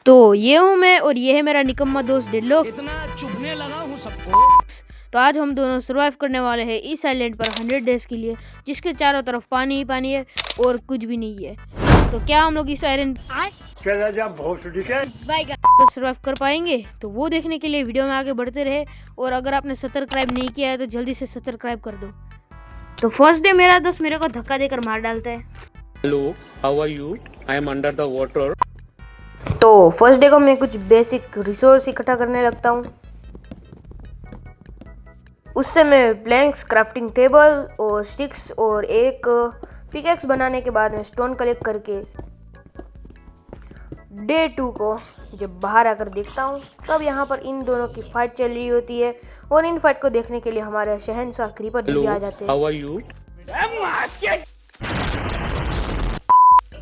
तो ये हूँ मैं और ये है मेरा निकम्मा दोस्त डिल्लो। इतना चुभने लगा हूँ सबको। तो आज हम दोनों सर्वाइव करने वाले हैं इस आइलैंड पर 100 डेज के लिए, जिसके चारों तरफ पानी ही पानी है और कुछ भी नहीं है। तो क्या हम लोग इस आइलैंड पर सर्वाइव कर पाएंगे? तो वो देखने के लिए वीडियो में आगे बढ़ते रहे। और अगर आपने सब्सक्राइब नहीं किया है तो जल्दी से सब्सक्राइब कर दो। तो फर्स्ट डे मेरा दोस्त मेरे को धक्का देकर मार डालता है। Hello, how are you? I am under the water. तो फर्स्ट डे को मैं कुछ बेसिक रिसोर्स इकट्ठा करने लगता हूँ। उससे मैं प्लैंक्स, क्राफ्टिंग टेबल और स्टिक्स और एक पिकेक्स बनाने के बाद मैं स्टोन कलेक्ट करके डे 2 को जब बाहर आकर देखता हूँ तब यहाँ पर इन दोनों की फाइट चल रही होती है। और इन फाइट को देखने के लिए हमारे शहंशाह क्रीपर जी भी आ जाते हैं। How are you?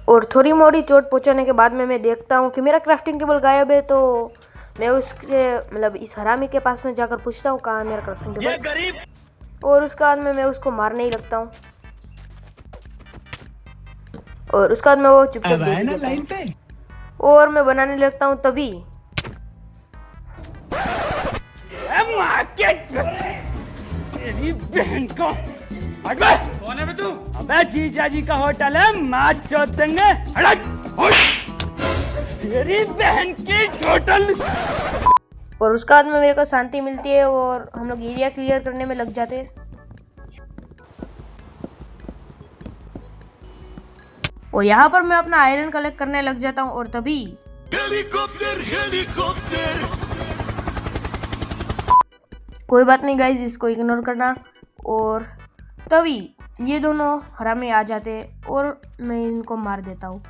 और थोड़ी मोड़ी चोट पहुँचाने के बाद में मैं देखता हूँ कि मेरा क्राफ्टिंग टेबल गायब है। तो मैं उसके मतलब इस हरामी के पास में जाकर पूछता हूँ कहाँ है मेरा क्राफ्टिंग टेबल। और उसके बाद में मैं उसको मारने ही लगता हूँ। और उसके बाद में वो चुपचाप बैठ जाता है और मैं बनाने लगता हूँ। तभी तेरी बहन को कौन है तू? अबे जीजा जी का होटल है, माच चोद देंगे। तेरी बहन की होटल। और उसके बाद में मेरे को शांति मिलती है और हम लोग एरिया क्लियर करने में लग जाते हैं। और यहाँ पर मैं अपना आयरन कलेक्ट करने लग जाता हूँ। और तभी हेलीकॉप्टर कोई बात नहीं गाइस, इसको इग्नोर करना। और तभी ये दोनों हरामी आ जाते हैं और मैं इनको मार देता हूँ।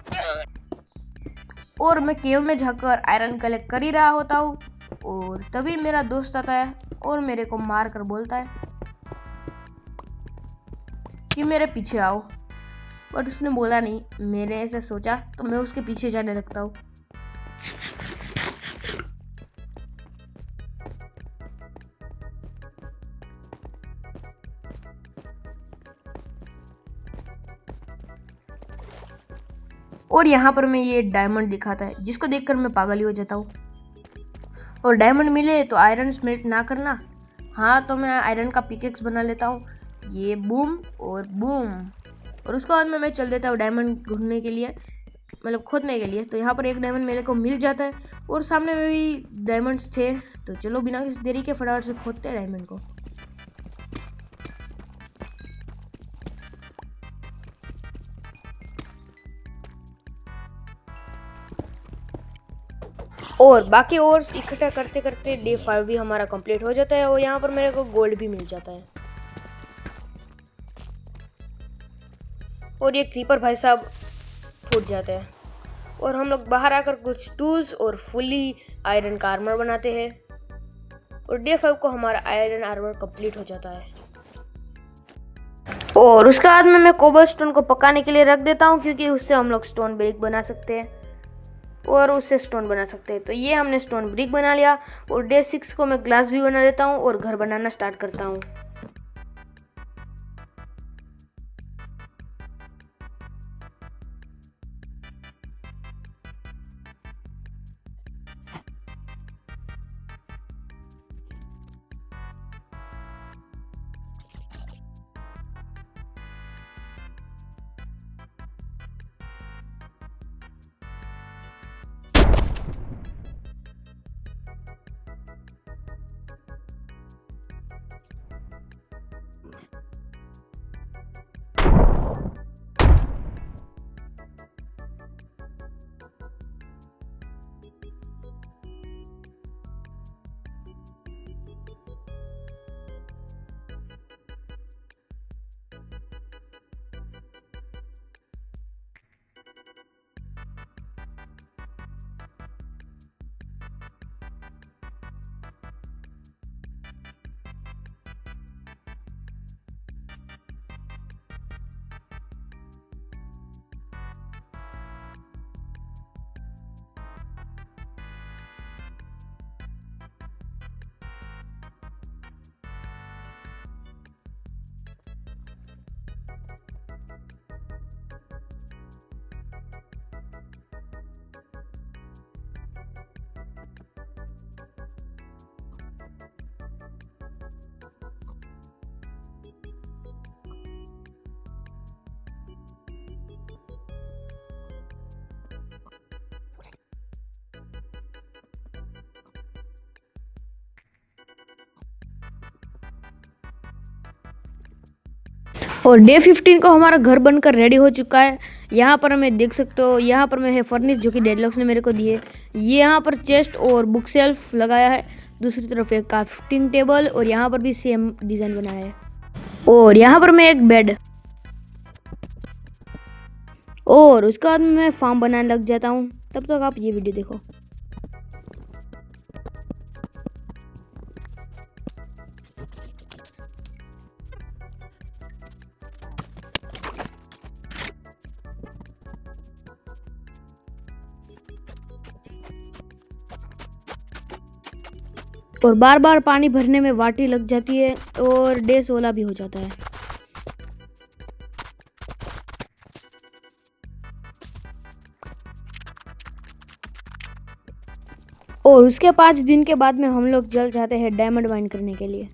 और मैं केव में जाकर आयरन कलेक्ट कर ही रहा होता हूँ। और तभी मेरा दोस्त आता है और मेरे को मार कर बोलता है कि मेरे पीछे आओ। बट उसने बोला नहीं, मैंने ऐसे सोचा तो मैं उसके पीछे जाने लगता हूँ। और यहाँ पर मैं ये डायमंड दिखाता है जिसको देखकर मैं पागल ही हो जाता हूँ। और डायमंड मिले तो आयरन स्मेल्ट ना करना। हाँ, तो मैं आयरन का पिकेक्स बना लेता हूँ। ये बूम और बूम। और उसके बाद में मैं चल देता हूँ डायमंड ढूंढने के लिए, मतलब खोदने के लिए। तो यहाँ पर एक डायमंड मेरे को मिल जाता है और सामने में भी डायमंड्स थे। तो चलो बिना किसी देरी के फटाफट से खोदते हैं डायमंड को। और बाकी ओर्स इकट्ठा करते करते डे 5 भी हमारा कंप्लीट हो जाता है। और यहाँ पर मेरे को गोल्ड भी मिल जाता है। और ये क्रीपर भाई साहब फूट जाते हैं और हम लोग बाहर आकर कुछ टूल्स और फुली आयरन का आर्मर बनाते हैं। और डे 5 को हमारा आयरन आर्मर कंप्लीट हो जाता है। और उसके बाद में मैं कोबलस्टोन को पकाने के लिए रख देता हूँ, क्योंकि उससे हम लोग स्टोन ब्रिक बना सकते हैं और उससे स्टोन बना सकते हैं। तो ये हमने स्टोन ब्रिक बना लिया। और डे 6 को मैं ग्लास भी बना लेता हूँ और घर बनाना स्टार्ट करता हूँ। और डे 15 को हमारा घर बनकर रेडी हो चुका है। यहाँ पर हमें देख सकते हो, यहाँ पर मैं है फर्निश जो कि डेडलॉक्स ने मेरे को दी है। ये यहाँ पर चेस्ट और बुक शेल्फ लगाया है, दूसरी तरफ एक क्राफ्टिंग टेबल और यहाँ पर भी सेम डिज़ाइन बनाया है। और यहाँ पर मैं एक बेड, और उसके बाद मैं फार्म बनाने लग जाता हूँ। तब तक आप ये वीडियो देखो। और बार बार पानी भरने में वाटी लग जाती है और डे 16 भी हो जाता है। और उसके 5 दिन के बाद में हम लोग चल जाते हैं डायमंड माइन करने के लिए।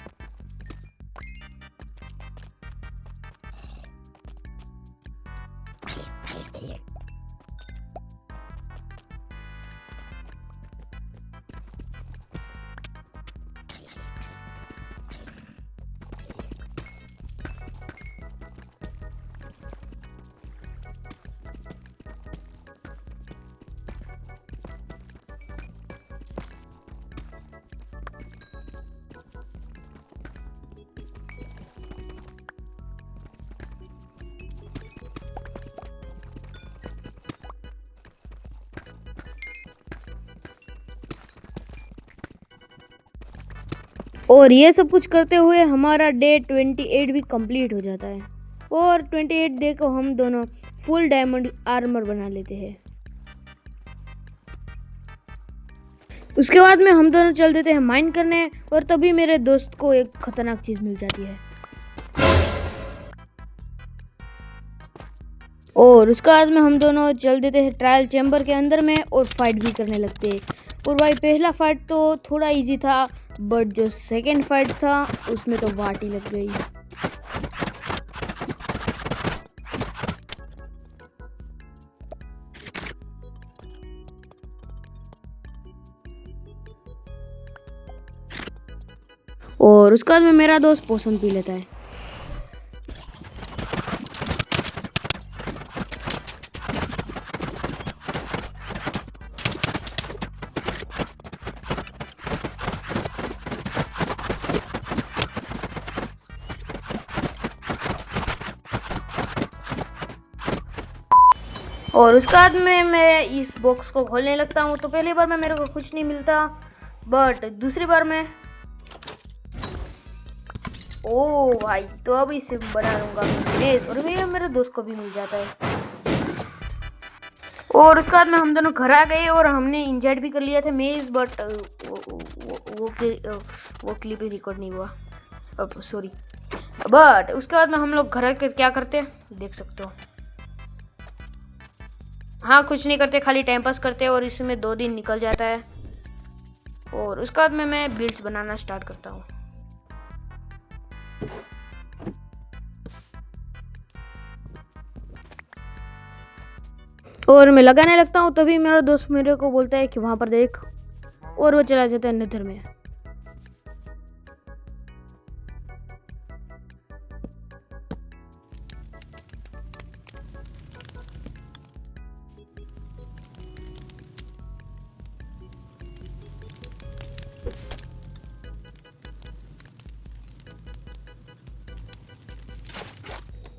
और ये सब कुछ करते हुए हमारा डे 28 भी कंप्लीट हो जाता है। और 28 डे को हम दोनों फुल डायमंड आर्मर बना लेते हैं। उसके बाद में हम दोनों चल देते हैं माइन करने, और तभी मेरे दोस्त को एक खतरनाक चीज़ मिल जाती है। और उसके बाद में हम दोनों चल देते हैं ट्रायल चैम्बर के अंदर में और फाइट भी करने लगते हैं। और भाई पहला फाइट तो थोड़ा इजी था, बट जो सेकंड फाइट था उसमें तो वाटी लग गई। और उसके बाद में मेरा दोस्त पोषण पी लेता है। और उसके बाद में मैं इस बॉक्स को खोलने लगता हूँ। तो पहली बार में मेरे को कुछ नहीं मिलता, बट दूसरी बार में ओ भाई, तो अब इसे बना लूँगा मेज, और मेरे दोस्त को भी मिल जाता है। और उसके बाद में हम दोनों घर आ गए और हमने इंजॉय भी कर लिया था मेज, बट वो क्लिप ही रिकॉर्ड नहीं हुआ, अब सॉरी। बट उसके बाद में हम लोग घर आकर क्या करते हैं देख सकते हो। हाँ, कुछ नहीं करते, खाली टाइम पास करते हैं, और इसमें 2 दिन निकल जाता है। और उसके बाद में मैं बिल्ड्स बनाना स्टार्ट करता हूँ। और मैं लगाने लगता हूँ, तभी मेरा दोस्त मेरे को बोलता है कि वहाँ पर देख, और वो चला जाता है नेदर में।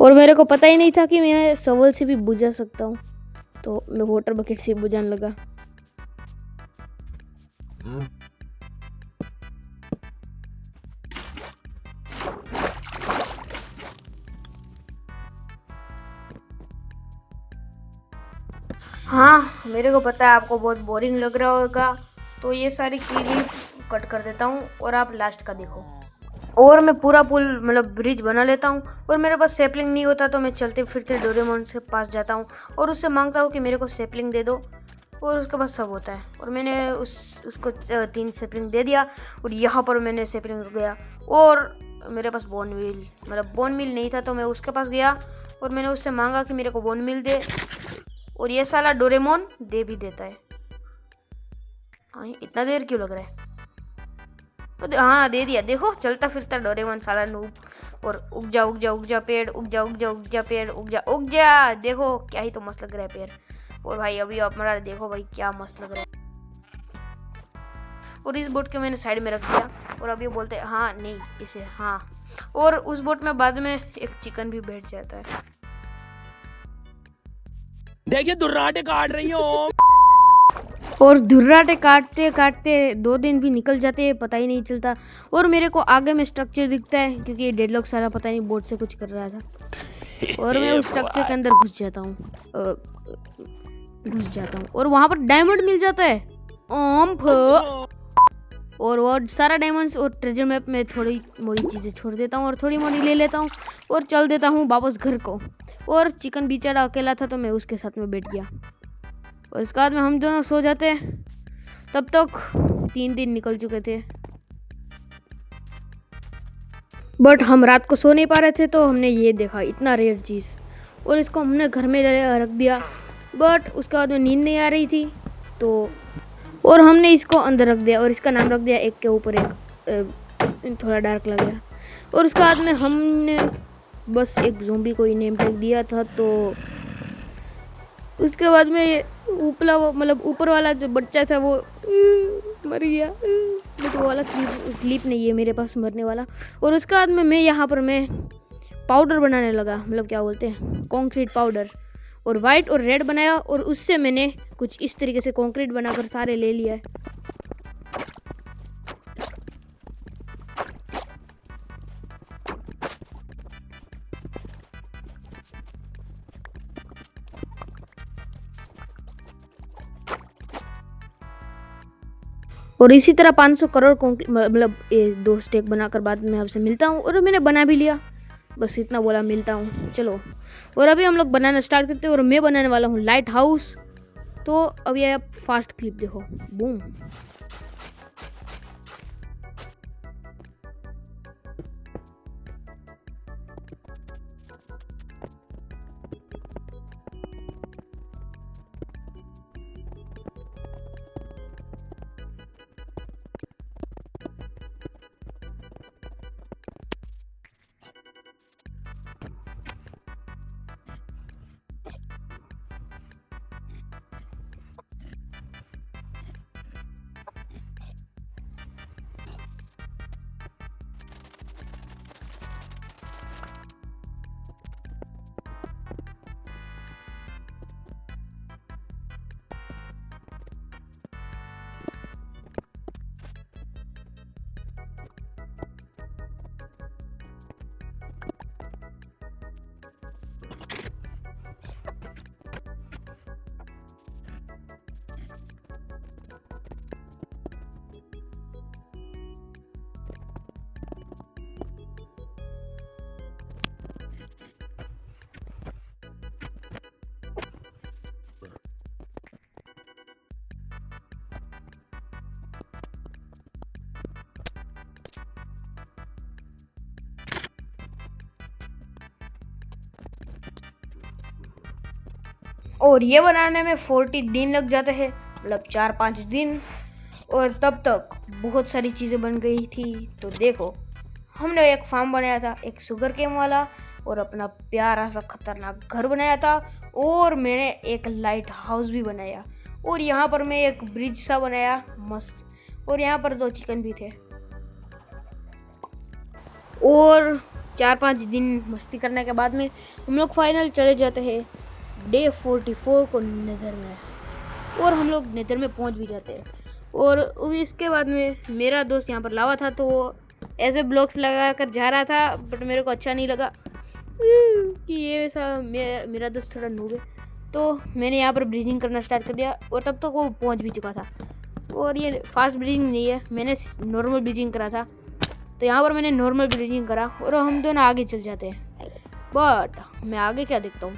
और मेरे को पता ही नहीं था कि मैं शवल से भी बुझा सकता हूँ, तो मैं वाटर बकेट से बुझाने लगा। हाँ, मेरे को पता है आपको बहुत बोरिंग लग रहा होगा, तो ये सारी क्लिप कट कर देता हूँ और आप लास्ट का देखो। और मैं पूरा पुल मतलब ब्रिज बना लेता हूँ, और मेरे पास सैपलिंग नहीं होता तो मैं चलते फिरते डोरेमोन से पास जाता हूँ और उससे मांगता हूँ कि मेरे को सैपलिंग दे दो, और उसके बाद सब होता है। और मैंने उसको 3 सैपलिंग दे दिया, और यहाँ पर मैंने सैपलिंग गया, और मेरे पास बोन मिल नहीं था, तो मैं उसके पास गया और मैंने उससे मांगा कि मेरे को बोन मिल दे, और ये साला डोरेमोन दे भी देता है। हाँ, इतना देर क्यों लग रहा है? हाँ दे दिया, देखो चलता फिरता डोरेमोन साला नूब। और उग जा उग जा उग जा पेड़, उग जा उग जा उग जा पेड़, उग जा उग जा। देखो क्या ही तो मस्त लग रहा है पेड़। और भाई अभी हमारा देखो भाई क्या मस्त लग रहा है। और इस बोट के मैंने साइड में रख दिया। और अब ये बोलते हैं हाँ नहीं इसे हाँ। और उस बोट में बाद में एक चिकन भी बैठ जाता है। देखिए दुर्राटे काट रही हो। और धुर्राटे काटते काटते 2 दिन भी निकल जाते हैं, पता ही नहीं चलता। और मेरे को आगे में स्ट्रक्चर दिखता है क्योंकि ये डेडलॉक साला पता नहीं बोट से कुछ कर रहा था। और मैं उस स्ट्रक्चर के अंदर घुस जाता हूँ और वहाँ पर डायमंड मिल जाता है। और वो सारा डायमंड्स और ट्रेजर मैप में थोड़ी मोड़ी चीज़ें छोड़ देता हूँ और थोड़ी मोड़ी ले लेता हूँ और चल देता हूँ वापस घर को। और चिकन बेचारा अकेला था तो मैं उसके साथ में बैठ गया। और इसके बाद में हम दोनों सो जाते। तब तक 3 दिन निकल चुके थे। बट हम रात को सो नहीं पा रहे थे तो हमने ये देखा इतना रेयर चीज़। और इसको हमने घर में रख दिया। बट उसके बाद में नींद नहीं आ रही थी तो और हमने इसको अंदर रख दिया और इसका नाम रख दिया एक के ऊपर एक। थोड़ा डार्क लग गया। और उसके बाद में हमने बस एक ज़ोंबी को ही नेम टैग दिया था। तो उसके बाद में मतलब ऊपर वाला जो बच्चा था वो मर गया। बट वो वाला क्लिप नहीं है मेरे पास मरने वाला। और उसके बाद में मैं यहाँ पर मैं पाउडर बनाने लगा, मतलब क्या बोलते हैं कंक्रीट पाउडर। और वाइट और रेड बनाया और उससे मैंने कुछ इस तरीके से कंक्रीट बनाकर सारे ले लिया है। और इसी तरह 500 करोड़ मतलब 2 स्टेक बनाकर बाद में आपसे मिलता हूँ। और मैंने बना भी लिया, बस इतना बोला मिलता हूँ चलो। और अभी हम लोग बनाना स्टार्ट करते हैं और मैं बनाने वाला हूँ लाइट हाउस। तो अभी आप फास्ट क्लिप देखो, बूम। और ये बनाने में 40 दिन लग जाते हैं, मतलब 4-5 दिन। और तब तक बहुत सारी चीज़ें बन गई थी। तो देखो हमने एक फार्म बनाया था, एक शुगर केन वाला, और अपना प्यारा सा खतरनाक घर बनाया था। और मैंने एक लाइट हाउस भी बनाया। और यहाँ पर मैं एक ब्रिज सा बनाया मस्त। और यहाँ पर 2 चिकन भी थे। और 4-5 दिन मस्ती करने के बाद में हम लोग फाइनल चले जाते हैं डे 44 को नेदर में। और हम लोग नेदर में पहुंच भी जाते हैं। और इसके बाद में मेरा दोस्त यहाँ पर लावा था तो वो ऐसे ब्लॉक्स लगा कर जा रहा था। बट मेरे को अच्छा नहीं लगा कि ये ऐसा मेरा दोस्त थोड़ा नूब है। तो मैंने यहाँ पर ब्रीजिंग करना स्टार्ट कर दिया। और तब तक वो पहुँच भी चुका था। और ये फास्ट ब्रीजिंग नहीं है, मैंने नॉर्मल ब्रीजिंग करा था। तो यहाँ पर मैंने नॉर्मल ब्रीजिंग करा और हम दोनों आगे चल जाते हैं। बट मैं आगे क्या देखता हूँ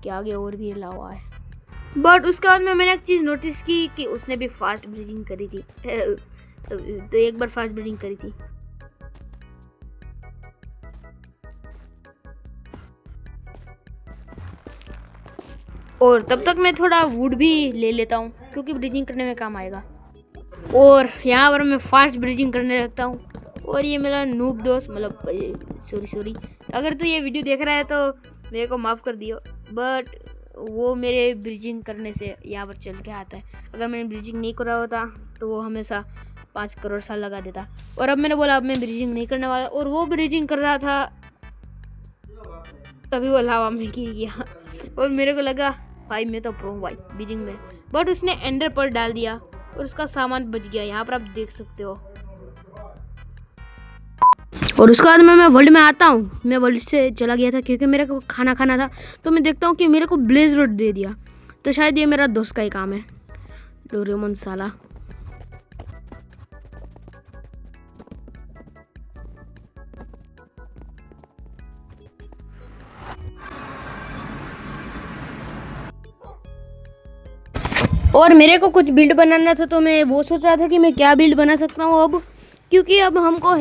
कि आगे और भी लावा है। बट उसके बाद में मैंने एक चीज़ नोटिस की कि उसने भी फास्ट ब्रीजिंग करी थी। तो एक बार फास्ट ब्रीजिंग करी थी। और तब तक मैं थोड़ा वुड भी ले लेता हूँ क्योंकि ब्रीजिंग करने में काम आएगा। और यहाँ पर मैं फास्ट ब्रीजिंग करने लगता हूँ। और ये मेरा नूब दोस्त, मतलब सॉरी, अगर तू ये वीडियो देख रहा है तो मेरे को माफ़ कर दियो, बट वो मेरे ब्रीजिंग करने से यहाँ पर चल के आता है। अगर मैंने ब्रीजिंग नहीं करा होता तो वो हमेशा 5 करोड़ साल लगा देता। और अब मैंने बोला अब मैं ब्रीजिंग नहीं करने वाला, और वो ब्रीजिंग कर रहा था, तभी वो लावा में गिर गया। और मेरे को लगा भाई मैं तो प्रो हूँ भाई ब्रीजिंग में, बट उसने एंडर पर डाल दिया और उसका सामान बच गया। यहाँ पर आप देख सकते हो। और उसके बाद मैं वर्ल्ड में आता हूँ। मैं वर्ल्ड से चला गया था क्योंकि मेरे को खाना खाना था, तो मैं देखता हूँ कि मेरे को ब्लेज रोड दे दिया, तो शायद ये मेरा दोस्त का ही काम है, डोरेमोन साला। और मेरे को कुछ बिल्ड बनाना था, तो मैं वो सोच रहा था कि मैं क्या बिल्ड बना सकता हूँ अब, क्योंकि अब हमको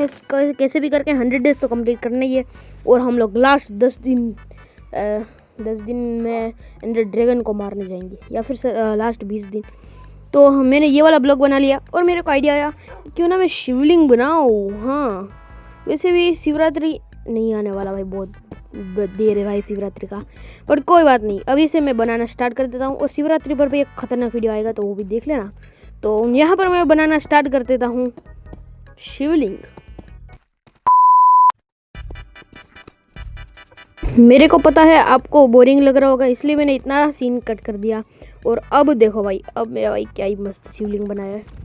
कैसे भी करके 100 डेज तो कंप्लीट करना ही है। और हम लोग लास्ट 10 दिन में एंडर ड्रैगन को मारने जाएंगे, या फिर लास्ट 20 दिन। तो मैंने ये वाला ब्लॉग बना लिया और मेरे को आइडिया आया क्यों ना मैं शिवलिंग बनाऊँ। हाँ, वैसे भी शिवरात्रि नहीं आने वाला भाई, बहुत देर है भाई शिवरात्रि का, पर कोई बात नहीं, अभी से मैं बनाना स्टार्ट कर देता हूँ। और शिवरात्रि पर भी एक खतरनाक वीडियो आएगा, तो वो भी देख लेना। तो यहाँ पर मैं बनाना स्टार्ट कर देता हूँ शिवलिंग। मेरे को पता है आपको बोरिंग लग रहा होगा, इसलिए मैंने इतना सीन कट कर दिया। और अब देखो भाई, अब मेरा भाई क्या ही मस्त शिवलिंग बनाया है।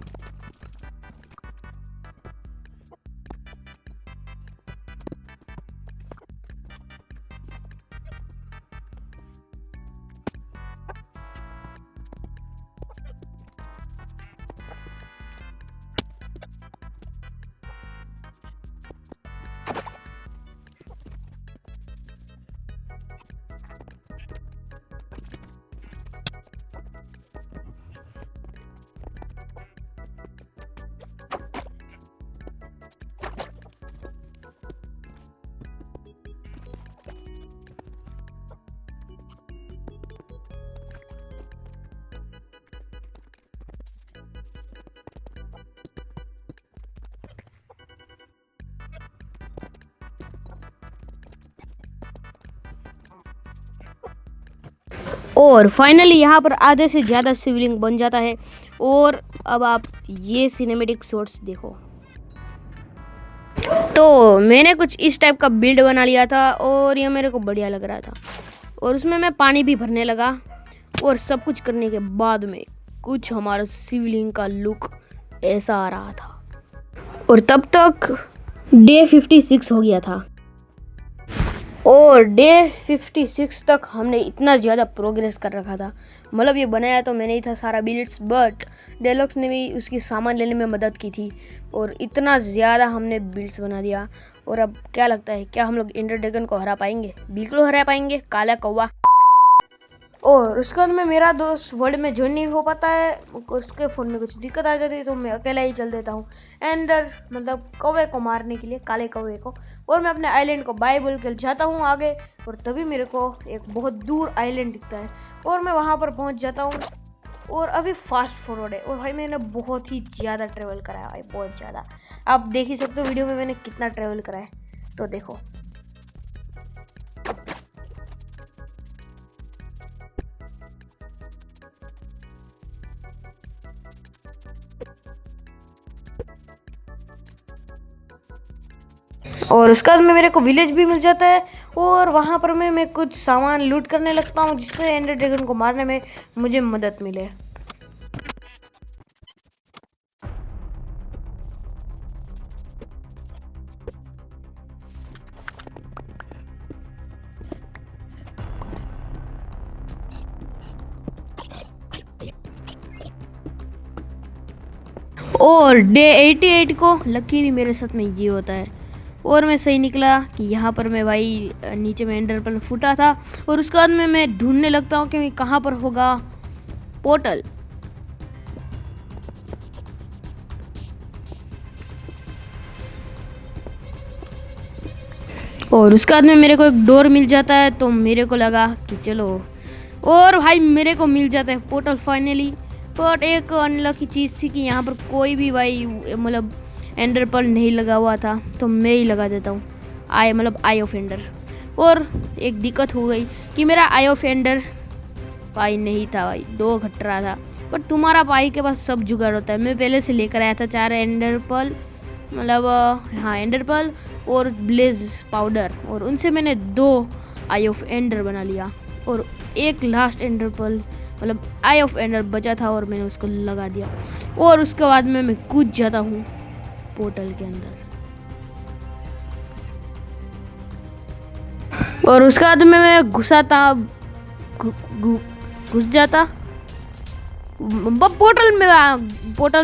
और फाइनली यहाँ पर आधे से ज़्यादा शिवलिंग बन जाता है। और अब आप ये सिनेमेटिक शॉट्स देखो। तो मैंने कुछ इस टाइप का बिल्ड बना लिया था और ये मेरे को बढ़िया लग रहा था। और उसमें मैं पानी भी भरने लगा, और सब कुछ करने के बाद में कुछ हमारा शिवलिंग का लुक ऐसा आ रहा था। और तब तक डे 56 हो गया था। और डे 56 तक हमने इतना ज़्यादा प्रोग्रेस कर रखा था, मतलब ये बनाया तो मैंने ही था सारा बिल्ड्स, बट डेलॉक्स ने भी उसकी सामान लेने में मदद की थी। और इतना ज़्यादा हमने बिल्ड्स बना दिया। और अब क्या लगता है, क्या हम लोग एंडर ड्रैगन को हरा पाएंगे? बिल्कुल हरा पाएंगे, काला कौवा। और उसके बाद में मेरा दोस्त वर्ल्ड में ज्वाइन नहीं हो पाता है, उसके फ़ोन में कुछ दिक्कत आ जाती है, तो मैं अकेला ही चल देता हूँ एंडर, मतलब कौवे को मारने के लिए, काले कौवे को। और मैं अपने आइलैंड को बाय बोल कर जाता हूँ आगे, और तभी मेरे को एक बहुत दूर आइलैंड दिखता है और मैं वहाँ पर पहुँच जाता हूँ। और अभी फास्ट फॉरवर्ड है, और भाई मैंने बहुत ही ज़्यादा ट्रैवल करा है भाई, बहुत ज़्यादा। आप देख ही सकते हो वीडियो में मैंने कितना ट्रैवल करा है, तो देखो। और उसके बाद में मेरे को विलेज भी मिल जाता है, और वहाँ पर मैं कुछ सामान लूट करने लगता हूँ, जिससे एंडर ड्रैगन को मारने में मुझे मदद मिले। और डे 88 को लकीली मेरे साथ में ये होता है, और मैं सही निकला कि यहाँ पर मैं भाई नीचे में एंडर पर फूटा था। और उसके बाद में मैं ढूंढने लगता हूँ कि कहाँ पर होगा पोर्टल। और उसके बाद में मेरे को एक डोर मिल जाता है, तो मेरे को लगा कि चलो, और भाई मेरे को मिल जाता है पोर्टल फाइनली। बट एक अनलकी चीज़ थी कि यहाँ पर कोई भी भाई मतलब एंडर पर्ल नहीं लगा हुआ था, तो मैं ही लगा देता हूँ आई ऑफ एंडर। और एक दिक्कत हो गई कि मेरा आई ऑफ एंडर भाई नहीं था भाई, 2 घट रहा था। पर तुम्हारा भाई के पास सब जुगाड़ होता है। मैं पहले से लेकर आया था 4 एंडर पर्ल, मतलब हाँ एंडर पर्ल और ब्लेज पाउडर, और उनसे मैंने 2 आई ऑफ एंडर बना लिया और एक लास्ट एंडर पर्ल मतलब आई ऑफ एंडर बचा था और मैंने उसको लगा दिया। और उसके बाद में मैं कूद जाता हूँ पोर्टल के अंदर, और उसके बाद में मैं घुस जाता पोर्टल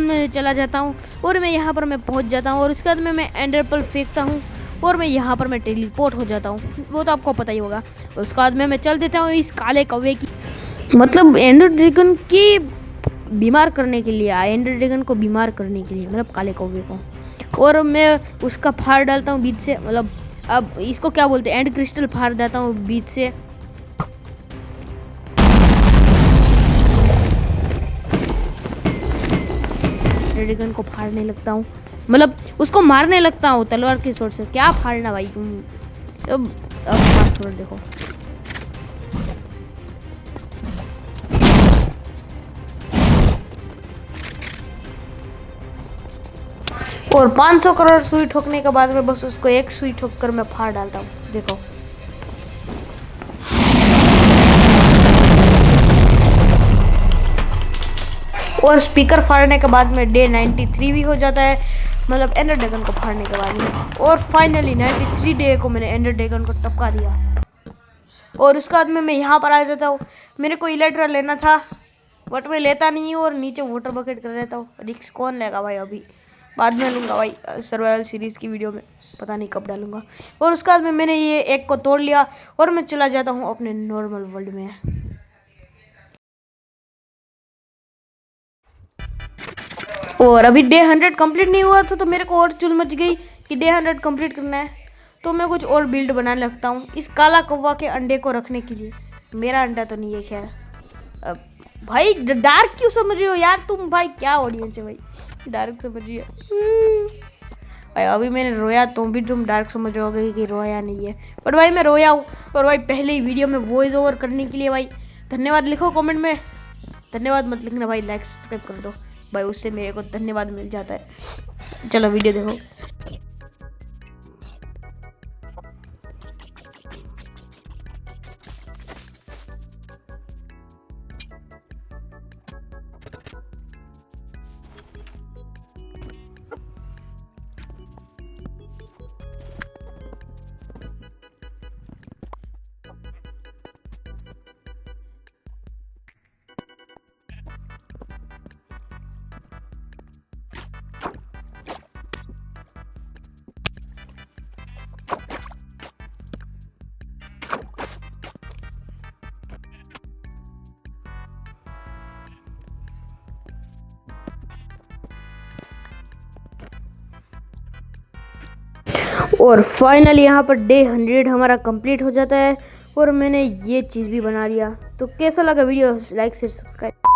में चला जाता हूँ और मैं यहाँ पर मैं पहुँच जाता हूँ। और उसके बाद में मैं एंडर पर्ल फेंकता हूँ और मैं यहाँ पर मैं टेलीपोर्ट हो जाता हूँ, वो तो आपको पता ही होगा। और उसके बाद में मैं चल देता हूँ इस काले कौवे की, मतलब एंडर ड्रैगन की बीमार करने के लिए, एंडर ड्रैगन को बीमार करने के लिए, मतलब काले कौवे को। और मैं उसका फाड़ डालता हूँ बीच से, मतलब अब इसको क्या बोलते हैं, एंड क्रिस्टल फाड़ देता हूँ बीच से। ड्रैगन को फाड़ने लगता हूँ, मतलब उसको मारने लगता हूँ तलवार की शॉट से। क्या फाड़ना भाई तुम, अब छोड़ देखो। और 500 करोड़ सुई ठोकने के बाद में बस उसको एक सुई ठोक कर मैं फाड़ डालता हूँ, देखो। और स्पीकर फाड़ने के बाद में डे 93 भी हो जाता है, मतलब एंडर ड्रैगन को फाड़ने के बाद में। और फाइनली 93 डे को मैंने एंडर ड्रैगन को टपका दिया। और उसके बाद में मैं यहाँ पर आ जाता हूँ। मेरे को इलेक्ट्रा लेना था बट मैं लेता नहीं हूँ और नीचे वाटर बकेट कर लेता हूँ। रिक्स कौन लेगा भाई, अभी बाद में लूँगा भाई, सर्वाइवल सीरीज़ की वीडियो में पता नहीं कब डालूँगा। और उसके बाद में मैंने ये एक को तोड़ लिया और मैं चला जाता हूँ अपने नॉर्मल वर्ल्ड में। और अभी डे 100 कंप्लीट नहीं हुआ था, तो मेरे को और चुल मच गई कि डे 100 कंप्लीट करना है, तो मैं कुछ और बिल्ड बनाने लगता हूँ इस काला कौवा के अंडे को रखने के लिए। मेरा अंडा तो नहीं है खैर। अब भाई डार्क क्यों समझ रहे हो यार तुम, भाई क्या ऑडियंस है भाई, डार्क समझ रही है भाई। अभी मैंने रोया तो भी तुम डार्क समझ रहोगे कि रोया नहीं है, बट भाई मैं रोया हूँ। और भाई पहले ही वीडियो में वॉइस ओवर करने के लिए भाई धन्यवाद लिखो कमेंट में। धन्यवाद मत लिखना भाई, लाइक सब्सक्राइब कर दो भाई, उससे मेरे को धन्यवाद मिल जाता है। चलो वीडियो देखो। और फाइनली यहाँ पर डे 100 हमारा कंप्लीट हो जाता है और मैंने ये चीज़ भी बना लिया। तो कैसा लगा वीडियो, लाइक शेयर सब्सक्राइब।